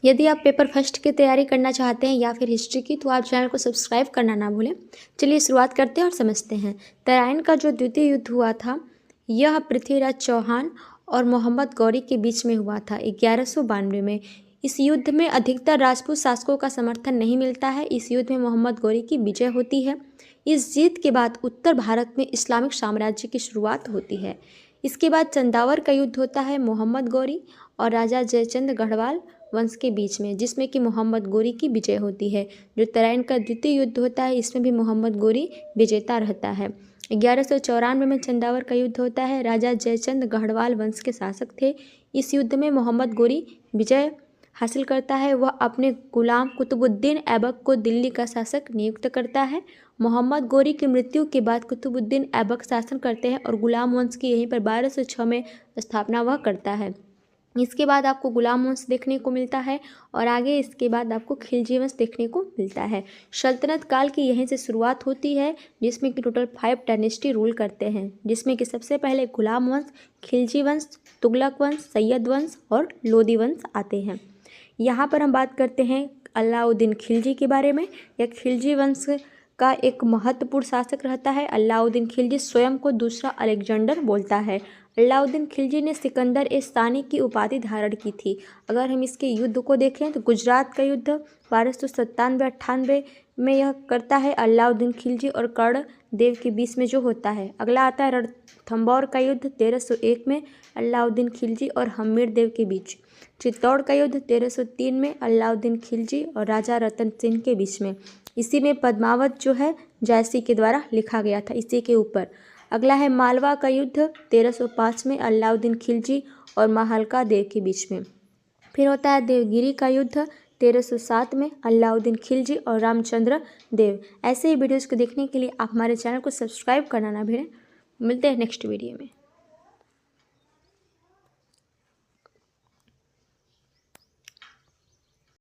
यदि आप paper first की तैयारी करना चाहते हैं या फिर हिस्ट्री की, तो आप चैनल को सब्सक्राइब करना ना भूलें। चलिए शुरुआत करते हैं और समझते हैं। तराइन का जो द्वितीय युद्ध हुआ था, यह पृथ्वीराज चौहान और मोहम्मद गौरी के बीच में हुआ था 1192 में। इस युद्ध में अधिकतर राजपूत शासकों का समर्थन नहीं मिलता है। इस युद्ध में मोहम्मद गौरी की विजय होती है। इस जीत के बाद उत्तर भारत में इस्लामिक साम्राज्य की शुरुआत होती है। इसके बाद चंदावर का युद्ध होता है मोहम्मद गौरी और राजा जयचंद गढ़वाल वंश के बीच में, जिसमें कि मोहम्मद गौरी की विजय होती है। जो तराइन का द्वितीय युद्ध होता है, इसमें भी मोहम्मद गौरी विजेता रहता है। 1194 में चंदावर का युद्ध होता है। राजा जयचंद गढ़वाल वंश के शासक थे। इस युद्ध में मोहम्मद गौरी विजय हासिल करता है। वह अपने गुलाम कुतुबुद्दीन ऐबक को दिल्ली का शासक नियुक्त करता है। मोहम्मद गौरी की मृत्यु के बाद कुतुबुद्दीन ऐबक शासन करते हैं और गुलाम वंश की यहीं पर 1206 में स्थापना वह करता है। इसके बाद आपको गुलाम वंश देखने को मिलता है और आगे इसके बाद आपको खिलजी वंश देखने को मिलता है। सल्तनत काल की यहीं से शुरुआत होती है, जिसमें कि टोटल 5 डायनेस्टी रूल करते हैं, जिसमें कि सबसे पहले गुलाम वंश, खिलजी वंश, तुगलक वंश, सैयद वंश और लोदी वंश आते हैं। यहाँ पर हम बात करते हैं अलाउद्दीन खिलजी के बारे में। यह खिलजी वंश का एक महत्वपूर्ण शासक रहता है। अलाउद्दीन खिलजी स्वयं को दूसरा अलेक्जेंडर बोलता है। अलाउद्दीन खिलजी ने सिकंदर ए सानी की उपाधि धारण की थी। अगर हम इसके युद्ध को देखें तो गुजरात का युद्ध 1297-98 में यह करता है अलाउद्दीन खिलजी और कर्ण देव के बीच में जो होता है। अगला आता है रणथंभौर का युद्ध 1301 में अलाउद्दीन खिलजी और हम्मीर देव के बीच। चित्तौड़ का युद्ध 1303 में अलाउद्दीन खिलजी और राजा रतन सिंह के बीच में। इसी में पद्मावत जो है जयसिंह के द्वारा लिखा गया था, इसी के ऊपर। अगला है मालवा का युद्ध 1305 में अलाउद्दीन खिलजी और महालका देव के बीच में। फिर होता है देवगिरी का युद्ध 1307 में अलाउद्दीन खिलजी और रामचंद्र देव। ऐसे ही वीडियोज़ को देखने के लिए आप हमारे चैनल को सब्सक्राइब करना ना भूलें। मिलते हैं नेक्स्ट वीडियो में।